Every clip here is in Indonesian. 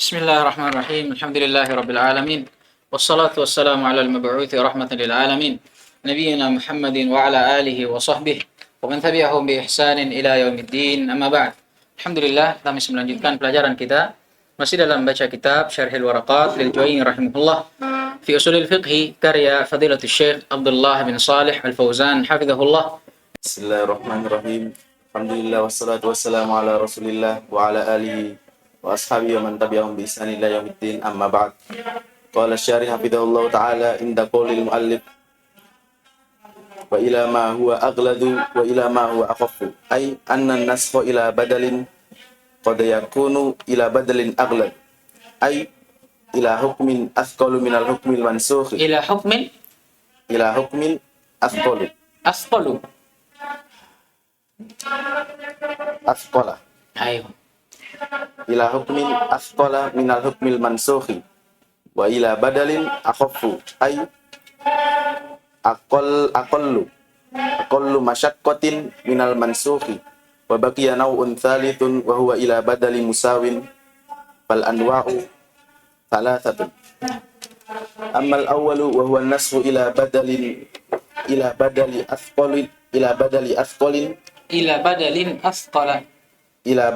Bismillahirrahmanirrahim. Alhamdulillahi alamin. Wassalatu wassalamu ala al-mab'uthi rahmatan lil alamin. Nabiyyina Muhammadin wa ala alihi wa sahbihi wa man tabi'ahum bi ihsanin ila yaumiddin. Amma ba'd. Alhamdulillah, kita masih melanjutkan pelajaran kita masih dalam baca kitab Syarhil Waraqat lil Juwayni rahimahullah fi usulil fiqhi karya Fadilatul Syekh Abdullah bin Shalih Al-Fauzan hafizahullah. Bismillahirrahmanirrahim. Alhamdulillah wassalatu wassalamu ala Rasulillah wa ala alihi wa ashabihi wa man tabi'ahum bi ihsan ila yaumiddin. Amma ba'd. Qala asy-syarih hafidhahullah ta'ala inda qaulil muallif wa ila ma huwa aghladu wa ila ma huwa akhaffu ay anna an-nasxa ila badalin qad yakunu ila badalin aghlad ay ila hukmin athqalu min al-hukmil mansukh Ila hukmin athqalu asqalu. athqala Ayo. ila hukmin asqala minal hukmil mansukhi wa ila badalin akhaffu ay aqallu masyaqqatin minal mansukhi wa baqiya naw'un thalithun wa huwa ila badali musawin fal anwa'u thalathatun. Ammal awwalu wa huwa an-nasxu ila badali asqalin ila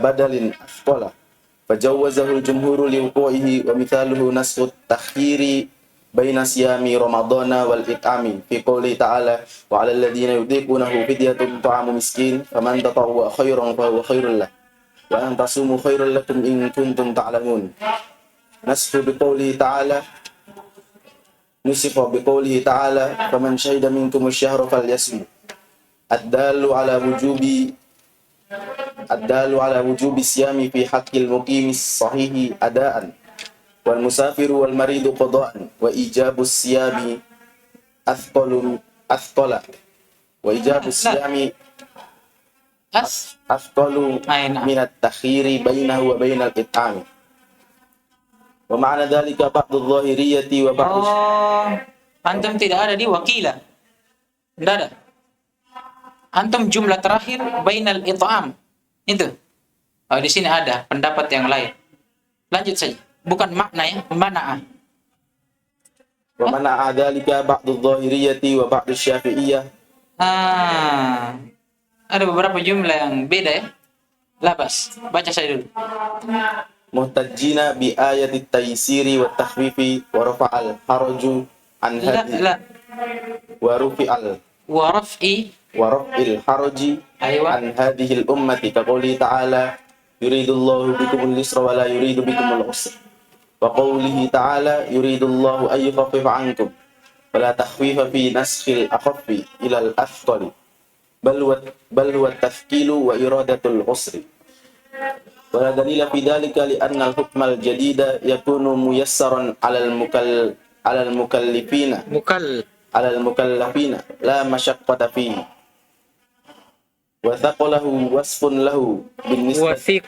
badalin asqala fajawwazahu al-jumhuru liwuqu'ihi wa mithaluhu nasxu at-takhiri baina siyami ramadhana wal it'ami fi qouli ta'ala wa 'alal ladzina yutiqunahu fidyatun ta'amu miskin faman tatawwa khairan fa huwa khairul lahu wa an tasumu khairal lakum in kuntum ta'lamun. Nasxu bi qouli ta'ala nusikha bi qoulihi ta'ala faman syahida minkum asy-syahra falyasum ad-dalu ala wujubi siyami fi haqqil muqimis sahihi adaan wal musafiru wal maridu qadaan wa ijabus siyami athqala wa ijabus siyami athqalu min at-takhiri bainahu wa bainal it'ami wa ma'na dhalika ba'du adh-dhahiriyyati wa ba'du. Antum tidak ada di wakila. Tidak ada. Antum jumlah terakhir bainal it'am. Itu. Oh, di sini ada pendapat yang lain. Lanjut saja. Bukan makna ya, mana'ah. Wa mana'a dzalika ba'du adh-dhahiriyyati wa ba'du asy-syafi'iyyah. Ada beberapa jumlah yang beda ya. Labas. Baca saya dulu. Muhtajjina bi ayatit taysiri wa takhfifi wa rafa'al haraju an hadi wa rufi'al wa raf'il haraji an hadhihi al-ummati ka qouli ta'ala yuridullahu bikumul yusra wa la yuridu bikumul usra wa qoulihi ta'ala yuridullahu ay yukhaffifa 'ankum wa la takhfifa fi naskhil akhaffi ila al-athqali bal huwa at-tafkilu wa iradatul usri wa la dalila fi dhalika li anna al-hukmal jadida yakunu muyassaran 'alal mukallafina la masyaqqata fihi wa thaqaluhu wasfun lahu bin nisbati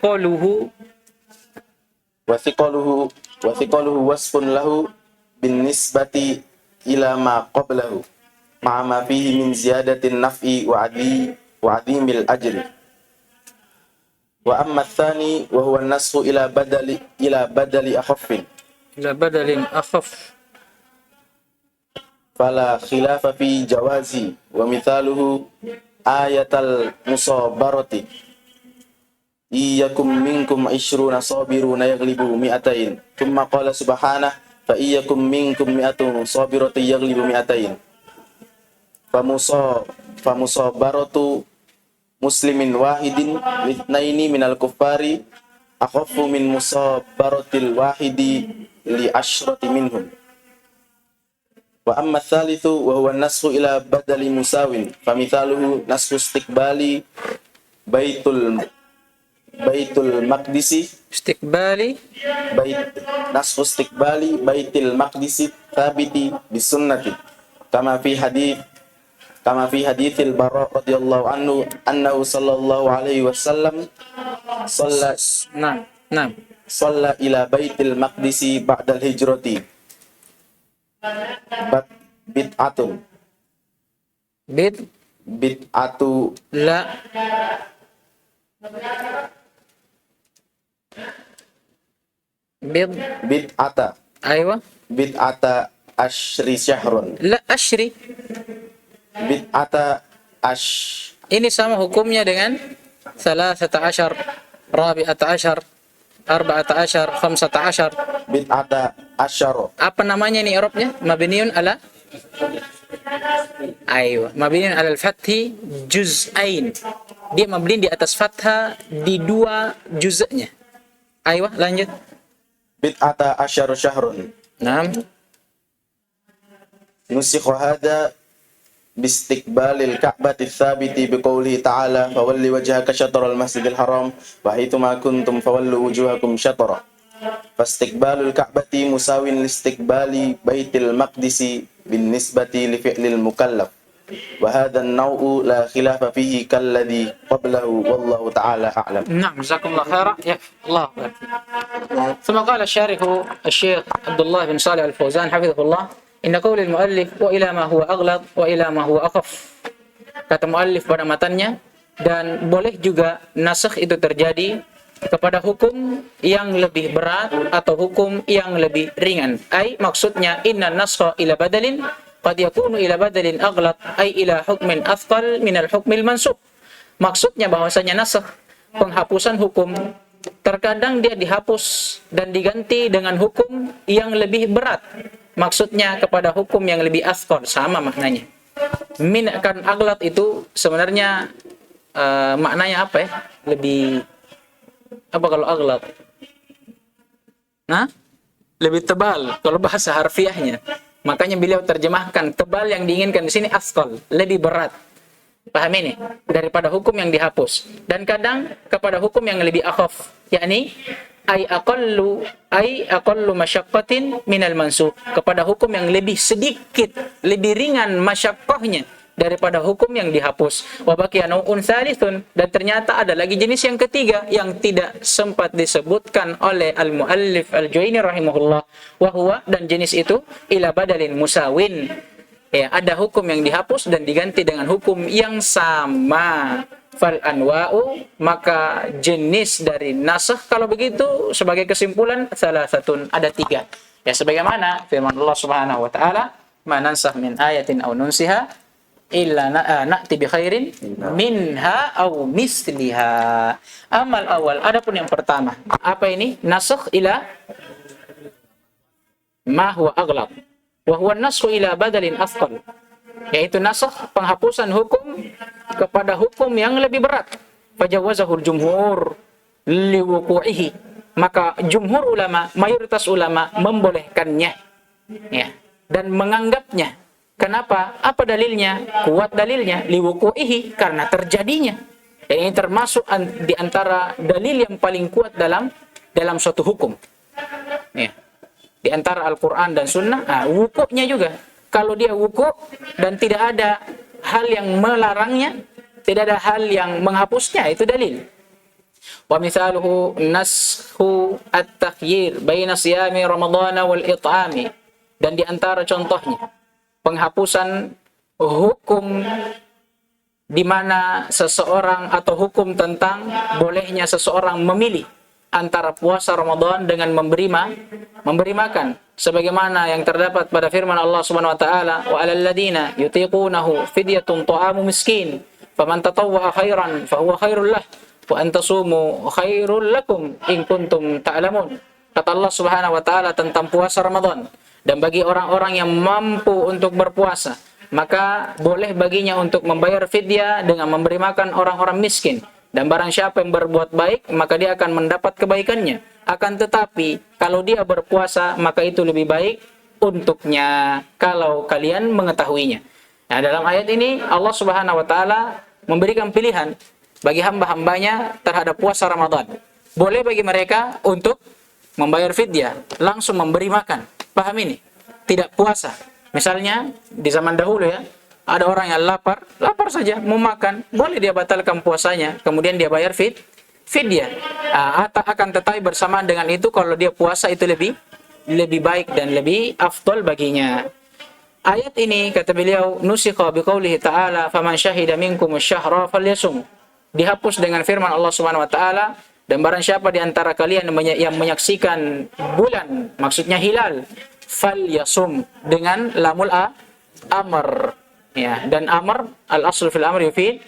wasfun lahu bin nisbati ila ma qablahu ma'a ma fihi min ziyadatin naf'i wa 'adimil ajri. Wa amma tsani wa huwa an-nasxu ila badali akhaffin fala khilafa fi jawazi wa mithaluhu ayatal musabarati iyyakum minkum 'ishruna sabiruna yaghlibu mi'atain thumma qala subhanahu fa iyyakum minkum mi'atun sabiratu yaghlibu mi'atain famusabaratu muslimin wahidin litnaini minal kuffari akhaffu min musabaratil wahidi li asyrati minhum. Wa amma tsalitsu wa huwa an-nasxu ila badali musawin famithaluhu nasxu istiqbali baitul maqdisi nasxu istiqbali baitil maqdisi thabiti bisunnati kama fi hadithil Bara radhiyallahu anhu annahu sallallahu alaihi wasallam shalla ila baitil maqdisi ba'dal hijrati bid'atu la bid bid'ata aywa bid'ata ashri syahrun. la ashri. Bid'ata Ini sama hukumnya dengan salasata asyar, rabi'ata asyar, arba'ata asyar, khamsata asyar. bid'ata asyara. Apa namanya ini i'rabnya? Mabniun ala aywa, mabniun ala al-fathi juz'ain. Dia mabni di atas fathah di dua juz'nya. Aywa, lanjut. Bid'ata asyaru syahrun. Naam. Nusikha hadha bistiqbalil ka'bati tsabiti biqoulihi ta'ala fawalli wajhaka syatral masjidil haram wa haitsu ma kuntum fawallu wujuhakum syatra. Fastiqbalul ka'bati musawin listiqbali baitil maqdisi bin nisbati li fi'lil mukallaf. Wa hadha an-naw'u la khilafa fihi kalladhi qablahu wallahu ta'ala a'lam. نعم جزاكم الله خيرا يا الله أكبر. ثم قال الشارح الشيخ عبد الله بن صالح الفوزان حفظه الله إن قول المؤلف وإلى ما هو أغلظ وإلى ما هو أخف. Kata muallif pada matanya, dan boleh juga nasakh itu terjadi kepada hukum yang lebih berat atau hukum yang lebih ringan. Ai maksudnya inna naskha ila badalin qad yakunu ila badalin aghlad ay ila hukmin athqal min al-hukmil mansukh. Maksudnya bahwasanya nasakh, penghapusan hukum, terkadang dia dihapus dan diganti dengan hukum yang lebih berat. Maksudnya kepada hukum yang lebih athqal, sama maknanya. Min kan aghlad itu sebenarnya maknanya apa ya? Lebih apa kalau aghlad? Nah, lebih tebal kalau bahasa harfiahnya. Makanya beliau terjemahkan tebal yang diinginkan di sini asqal, lebih berat. Paham ini? Daripada hukum yang dihapus. Dan kadang kepada hukum yang lebih akhaf, yakni ay aqallu masyaqqatin minal mansukh, kepada hukum yang lebih sedikit, lebih ringan masyaqqahnya daripada hukum yang dihapus. Wa baqiya nau'un tsalitsun, dan ternyata ada lagi jenis yang ketiga yang tidak sempat disebutkan oleh al-muallif al-Juwaini rahimahullah, wa huwa, dan jenis itu ila badalin musawin. Ya, ada hukum yang dihapus dan diganti dengan hukum yang sama. Fal anwa'u, maka jenis dari nasakh kalau begitu sebagai kesimpulan salah satu ada tiga. Ya, sebagaimana firman Allah Subhanahu wa taala, "Ma nansakh min ayatin aw nunsiha illa na'ti bi khairin minha aw misliha." Amal awal, adapun yang pertama, apa ini? Nasakh ila ma huwa aghlab wa huwa nasakh ila badalin athqal, yaitu nasakh, penghapusan hukum kepada hukum yang lebih berat. Fajawazahul jumhur liwuqu'ihi, maka jumhur ulama, mayoritas ulama membolehkannya, ya, dan menganggapnya. Kenapa? Apa dalilnya? Kuat dalilnya, liwuqu'ihi, karena terjadinya. Dan ini termasuk di antara dalil yang paling kuat dalam suatu hukum. Ya. Di antara Al-Quran dan Sunnah, wukuknya juga. Kalau dia wukuk dan tidak ada hal yang melarangnya, tidak ada hal yang menghapusnya, itu dalil. Wa misaluhu naskhu at-takhyir baina siyami ramadhana wal it'ami, dan di antara contohnya penghapusan hukum di mana seseorang, atau hukum tentang bolehnya seseorang memilih antara puasa Ramadan dengan memberi makan, sebagaimana yang terdapat pada firman Allah Subhanahu wa taala, wa 'alal ladina yutiqunahu fidyatun ta'amu miskin faman tatawwa khairan fahuwa khairul lah wa an tasumu khairul lakum in kuntum ta'lamun. Kata Allah Subhanahu wa taala tentang puasa Ramadan, dan bagi orang-orang yang mampu untuk berpuasa, maka boleh baginya untuk membayar fidyah dengan memberi makan orang-orang miskin. Dan barang siapa yang berbuat baik, maka dia akan mendapat kebaikannya. Akan tetapi, kalau dia berpuasa, maka itu lebih baik untuknya, kalau kalian mengetahuinya. Nah, dalam ayat ini, Allah Subhanahu wa ta'ala memberikan pilihan bagi hamba-hambanya terhadap puasa Ramadan. Boleh bagi mereka untuk membayar fidyah, langsung memberi makan. Paham ini? Tidak puasa. Misalnya, di zaman dahulu ya, ada orang yang lapar saja, mau makan, boleh dia batalkan puasanya, kemudian dia bayar fidyah. Akan tetapi bersamaan dengan itu, kalau dia puasa itu lebih baik dan lebih afdal baginya. Ayat ini, kata beliau, nusikha biqaulihi ta'ala, faman syahida minkum asy-syahra falyasum. Dihapus dengan firman Allah Subhanahu wa taala, Dan barang siapa di antara kalian yang menyaksikan bulan, maksudnya hilal, falyasum dengan lamul amr. Ya, dan amr al-asl fil amr yufid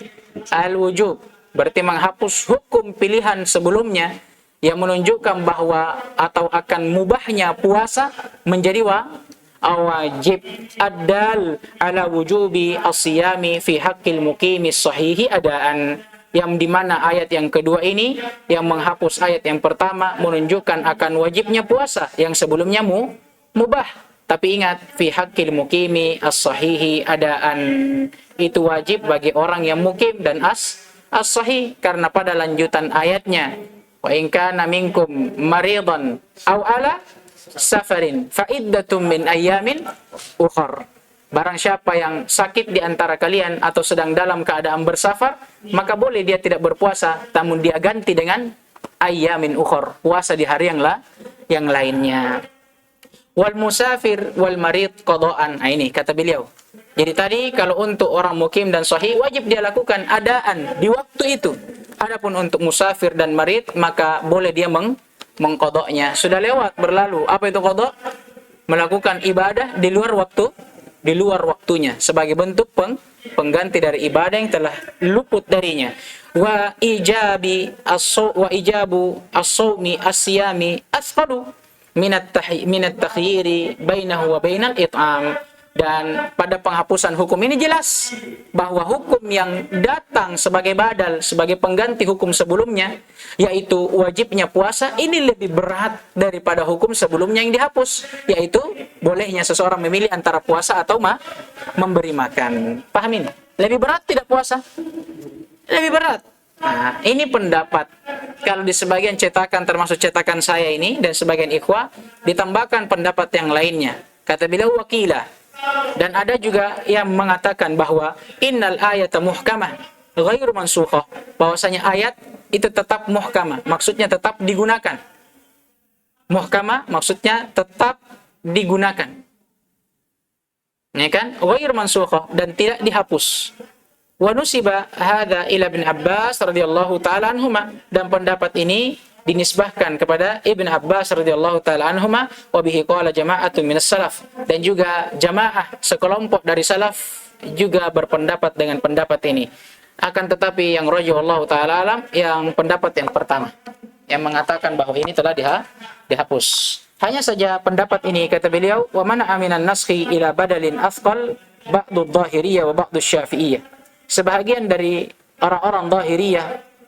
al-wujub. Berarti menghapus hukum pilihan sebelumnya yang menunjukkan bahwa atau akan mubahnya puasa menjadi wajib. Ad-dal ala wujubi as-siyami fi haqqil muqimi sahihi adaan. Yang dimana ayat yang kedua ini yang menghapus ayat yang pertama menunjukkan akan wajibnya puasa yang sebelumnya mubah. Tapi ingat, fi haqqil muqimi as-sahihi adaan, itu wajib bagi orang yang mukim dan as-sahih, karena pada lanjutan ayatnya, wa in kana minkum maridan aw ala safarin fa iddatum min ayyamin ukhar. Barang siapa yang sakit di antara kalian atau sedang dalam keadaan bersafar, maka boleh dia tidak berpuasa, namun dia ganti dengan ayyamin ukhar, puasa di hari yang lainnya. Wal musafir wal marid qadaan. Nah, ini kata beliau. Jadi tadi kalau untuk orang mukim dan sahih wajib dia lakukan adaan di waktu itu. Adapun untuk musafir dan marid maka boleh dia mengqadanya. Sudah lewat berlalu. Apa itu qada? Melakukan ibadah di luar waktunya sebagai bentuk pengganti dari ibadah yang telah luput darinya. Wa ijabu as-sawmi as-siyami asqalu minat takhyiri bainahu wa bainal it'am. Dan pada penghapusan hukum ini jelas bahwa hukum yang datang sebagai badal, sebagai pengganti hukum sebelumnya, yaitu wajibnya puasa, ini lebih berat daripada hukum sebelumnya yang dihapus, yaitu bolehnya seseorang memilih antara puasa atau memberi makan. Paham ini? Lebih berat tidak puasa? Lebih berat. Nah, ini pendapat. Kalau di sebagian cetakan, termasuk cetakan saya ini dan sebagian ikhwah, ditambahkan pendapat yang lainnya. Kata beliau wakilah. Dan ada juga yang mengatakan bahwa innal ayata muhkamah ghairu mansukhah, bahwasanya ayat itu tetap muhkamah, maksudnya tetap digunakan. Muhkamah maksudnya tetap digunakan. Ya kan? Ghairu mansukhah, dan tidak dihapus. Wa nusiba hadza ila Ibn Abbas radhiyallahu taala anhuma, dan pendapat ini dinisbahkan kepada Ibn Abbas radhiyallahu taala anhuma, wa bihi qala jama'atun minas salaf, dan juga jamaah sekelompok dari salaf juga berpendapat dengan pendapat ini. Akan tetapi yang rajih wallahu taala alam, yang pendapat yang pertama yang mengatakan bahwa ini telah dihapus. Hanya saja pendapat ini kata beliau, wa mana aminan naskhi ila badalin afqal ba'du dhahiriyah wa ba'du syafi'iyah. Sebahagian dari orang-orang dhahiriyah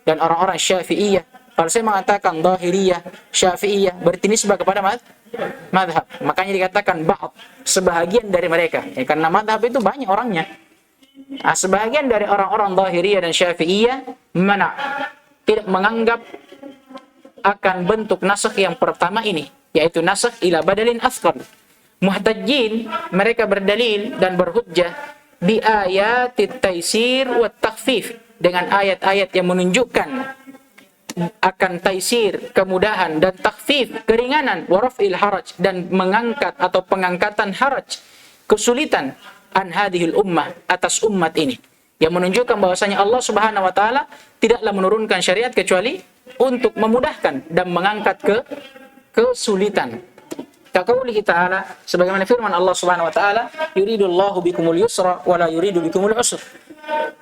dan orang-orang syafi'iyah, kalau saya mengatakan dhahiriyah, syafi'iyah, berarti nisbah kepada madhab. Makanya dikatakan ba'd, sebahagian dari mereka. Ya, karena madhab itu banyak orangnya. Nah, sebahagian dari orang-orang dhahiriyah dan syafi'iyah tidak menganggap akan bentuk nasakh yang pertama ini, yaitu nasakh ila badalin asqal. Muhtajjin, mereka berdalil dan berhujjah bi ayatit taisir wa takhfif, dengan ayat-ayat yang menunjukkan akan taisir, kemudahan, dan takhfif, keringanan, warafil haraj, dan mengangkat atau pengangkatan haraj, kesulitan, an hadhil ummah, atas umat ini, yang menunjukkan bahwasanya Allah Subhanahu wa taala tidaklah menurunkan syariat kecuali untuk memudahkan dan mengangkat kesulitan. Kaqaulihi ta'ala, sebagaimana firman Allah Subhanahu wa taala, yuridullahu bikumul yusra wa la yuridu bikumul usra.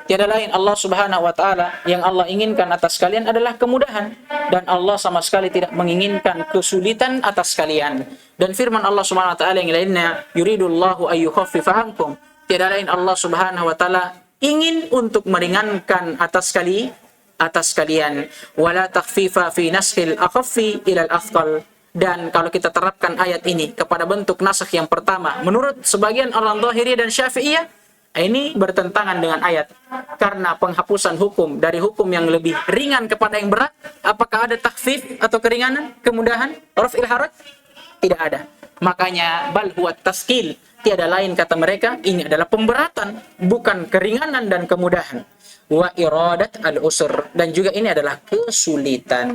Tiada lain Allah Subhanahu wa taala, yang Allah inginkan atas kalian adalah kemudahan, dan Allah sama sekali tidak menginginkan kesulitan atas kalian. Dan firman Allah Subhanahu wa taala yang lainnya, yuridullahu ayyukhaffifa ankum. Tiada lain Allah Subhanahu wa taala ingin untuk meringankan atas kalian. Wala takhfifa fi naskhil akhaffi ila al-athqal. Dan kalau kita terapkan ayat ini kepada bentuk nasakh yang pertama, menurut sebagian orang Dhahiriyah dan Syafi'iyah, ini bertentangan dengan ayat. Karena penghapusan hukum dari hukum yang lebih ringan kepada yang berat, apakah ada takhfif atau keringanan, kemudahan, raf'il haraj? Tidak ada. Makanya bal huwa taskil, tiada lain kata mereka, ini adalah pemberatan, bukan keringanan dan kemudahan. Wa iradat al-usr, dan juga ini adalah kesulitan.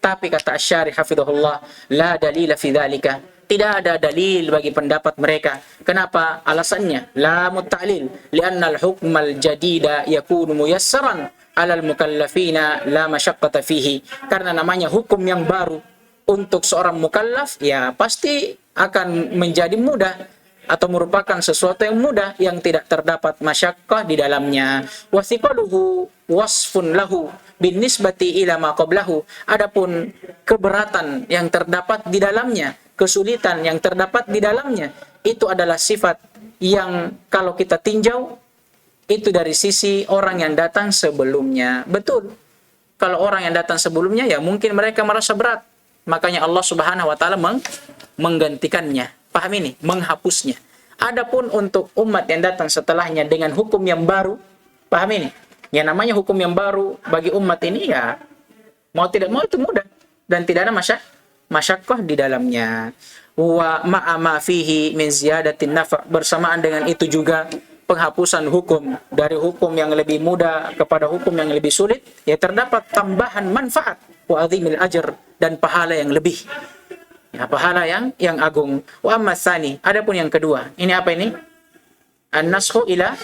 Tapi kata Asy-Syarih hafizahullah, la dalila fi dzalika, tidak ada dalil bagi pendapat mereka. Kenapa? Alasannya la mutta'lil, li'anna al-hukm al-jadida yakunu muyassaran 'alal mukallafina la masyaqqata fihi. Karena namanya hukum yang baru untuk seorang mukallaf, ya pasti akan menjadi mudah atau merupakan sesuatu yang mudah yang tidak terdapat masyaqqah di dalamnya. Wasiqaluhu wasfun lahu binisbati ila ma qablahu. Adapun keberatan yang terdapat di dalamnya, kesulitan yang terdapat di dalamnya, itu adalah sifat yang kalau kita tinjau itu dari sisi orang yang datang sebelumnya. Betul. Kalau orang yang datang sebelumnya, ya mungkin mereka merasa berat. Makanya Allah Subhanahu wa taala menggantikannya. Paham ini? Menghapusnya. Adapun untuk umat yang datang setelahnya dengan hukum yang baru, paham ini? Yang namanya hukum yang baru bagi umat ini, ya mau tidak mau itu mudah dan tidak ada masyaqqah di dalamnya. Wa ma'a ma fihi min ziyadatin nafa', bersamaan dengan itu juga penghapusan hukum dari hukum yang lebih mudah kepada hukum yang lebih sulit, ya terdapat tambahan manfaat wa azimil ajr, dan pahala yang lebih, ya pahala yang agung. Wa amma tsani, adapun yang kedua, ini apa ini? An-naskhu ila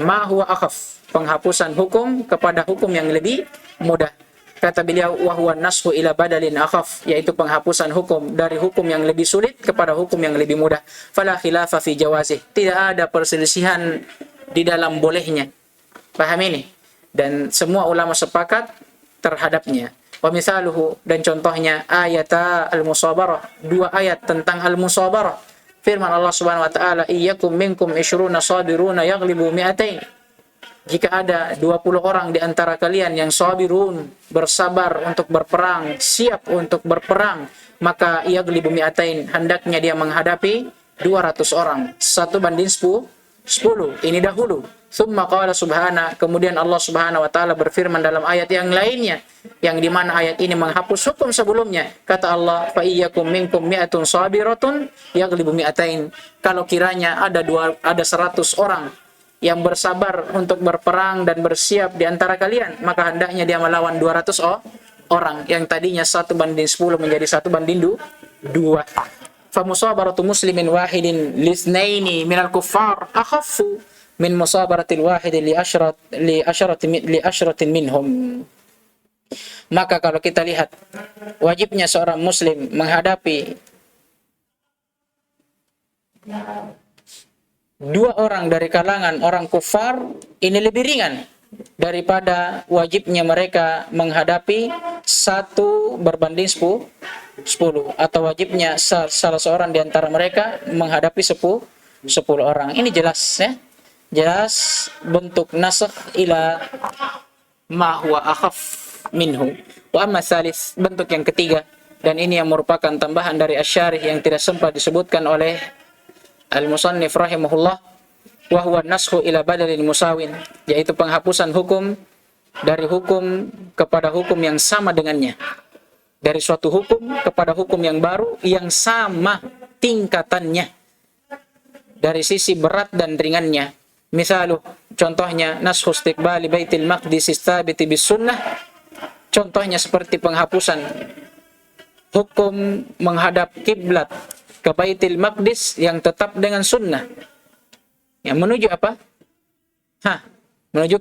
ma huwa akhaf, penghapusan hukum kepada hukum yang lebih mudah. Kata beliau, wa huwa an-naskhu ila badalin akhaf, yaitu penghapusan hukum dari hukum yang lebih sulit kepada hukum yang lebih mudah. Fala khilafa fi jawazih, tidak ada perselisihan di dalam bolehnya. Paham ini? Dan semua ulama sepakat terhadapnya. Wa misaluhu, dan contohnya ayata al-musabarah, dua ayat tentang al-musabarah. Firman Allah Subhanahu wa taala, iyyakum minkum 20 sabiruna yaghlibu mi'atain. Jika ada 20 orang di antara kalian yang sabirun, bersabar untuk berperang, siap untuk berperang, maka yaghlibu mi'atain, hendaknya dia menghadapi 200 orang. 1:10. Ini dahulu. Tsumma qala subhana, kemudian Allah Subhanahu wa taala berfirman dalam ayat yang lainnya, yang di mana ayat ini menghapus hukum sebelumnya. Kata Allah, fa iyyakum minkum mi'atun sabiratun yaghlibu mi'atain. Kalau kiranya ada 100 orang yang bersabar untuk berperang dan bersiap di antara kalian, maka hendaknya dia melawan 200 orang yang tadinya 1:10 menjadi 1:2. Fa musabaratu muslimin wahidin lisnaini minal kuffar akhaffu min musabaratil wahid li asyratin minhum. Maka kalau kita lihat, wajibnya seorang muslim menghadapi 2 orang dari kalangan orang kufar, ini lebih ringan daripada wajibnya mereka menghadapi 1:10, atau wajibnya salah seorang di antara mereka menghadapi 10 orang. Ini jelas, ya. Jelas bentuk nasakh ila ma huwa akhaf minhu. Wa amma tsalits, bentuk yang ketiga, dan ini yang merupakan tambahan dari asy-syarih yang tidak sempat disebutkan oleh al-musannif rahimahullah, wa huwa naskhu ila badalin musawin, yaitu penghapusan hukum dari hukum kepada hukum yang sama dengannya. Dari suatu hukum kepada hukum yang baru yang sama tingkatannya dari sisi berat dan ringannya. Misalu, contohnya naskhu istiqbali baitil maqdis tsabiti bis sunnah. Contohnya seperti penghapusan hukum menghadap kiblat ke Baitul Maqdis yang tetap dengan sunnah. Yang menuju apa? Menuju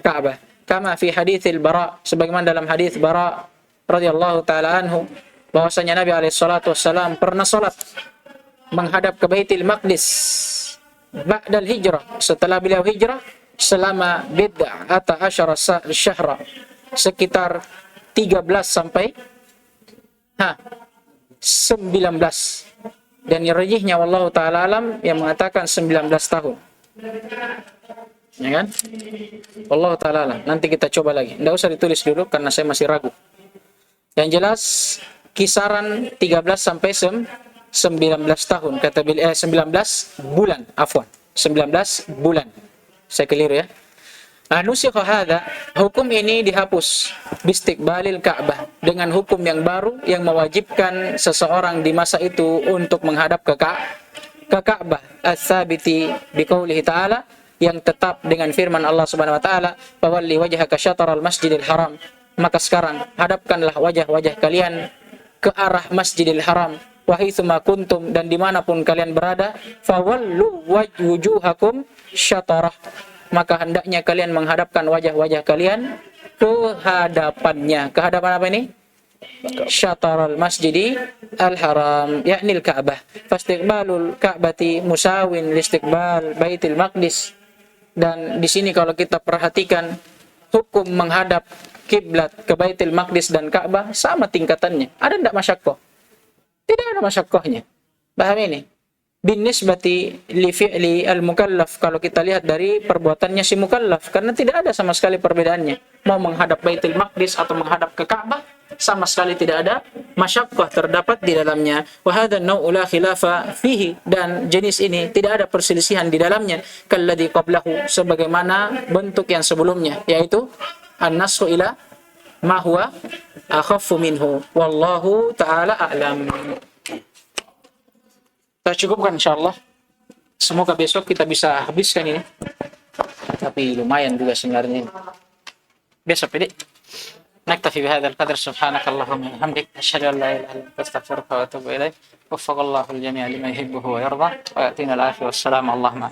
Ka'bah. Kama fi haditsil Bara, sebagaimana dalam hadis Bara radhiyallahu taala anhu, bahwasanya Nabi alaihi salatu wassalam pernah salat menghadap ke Baitul Maqdis ba'dal hijrah, setelah beliau hijrah, selama bid'ata asyara syahra, sekitar 13 sampai 19. Dan yang rajihnya wallahu taala alam yang mengatakan 19 tahun. Ya kan? Wallahu taala alam. Nanti kita coba lagi. Enggak usah ditulis dulu karena saya masih ragu. Yang jelas kisaran 13 sampai 19 tahun, kata 19 bulan, afwan. 19 bulan. Saya keliru, ya. Nusikha hadza, hukum ini dihapus bistiqbalil Ka'bah, dengan hukum yang baru yang mewajibkan seseorang di masa itu untuk menghadap ke Ka'bah, ats-tsabiti biqaulihi ta'ala, yang tetap dengan firman Allah Subhanahu wa taala, fawalli wajhaka syatral masjidil haram. Maka sekarang hadapkanlah wajah-wajah kalian ke arah Masjidil Haram, wa haitsuma kuntum, dan dimanapun kalian berada, fawallu wujuhakum syatarah, maka hendaknya kalian menghadapkan wajah-wajah kalian ke hadapannya. Kehadapan apa ini? Syatarul masjidi al-haram, yakni al-Ka'bah. Fastiqbalul Ka'bati musawin listiqbal Baitul Maqdis. Dan di sini kalau kita perhatikan hukum menghadap kiblat ke Baitul Maqdis dan Ka'bah sama tingkatannya. Ada enggak masyaqqah? Tidak ada masyaqqahnya. Paham ini? Binisbati li fi'li al-mukallaf, kalau kita lihat dari perbuatannya si mukallaf, karena tidak ada sama sekali perbedaannya. Mau menghadap Baitul Maqdis atau menghadap ke Ka'bah, sama sekali tidak ada masyaqqah terdapat di dalamnya. Wa hadha an-naw'u la khilafa fihi, dan jenis ini tidak ada perselisihan di dalamnya. Kalladzi qablahu, sebagaimana bentuk yang sebelumnya, yaitu an-nasxu ila ma huwa akhaffu minhu. Wallahu ta'ala a'lam. Kita cukupkan insyaallah. Semoga besok kita bisa habiskan ini. Tapi lumayan juga sebenarnya. Besok ini. Naktafi bihadza al-qadr, subhanakallahumma wa bihamdik, asyhadu an la ilaha illa anta, astaghfiruka wa atubu ilaik. Waffaqallahu al-jami'a lima yuhibbu wa yarda. Wa yatina al-afiyah wassalamu Allahumma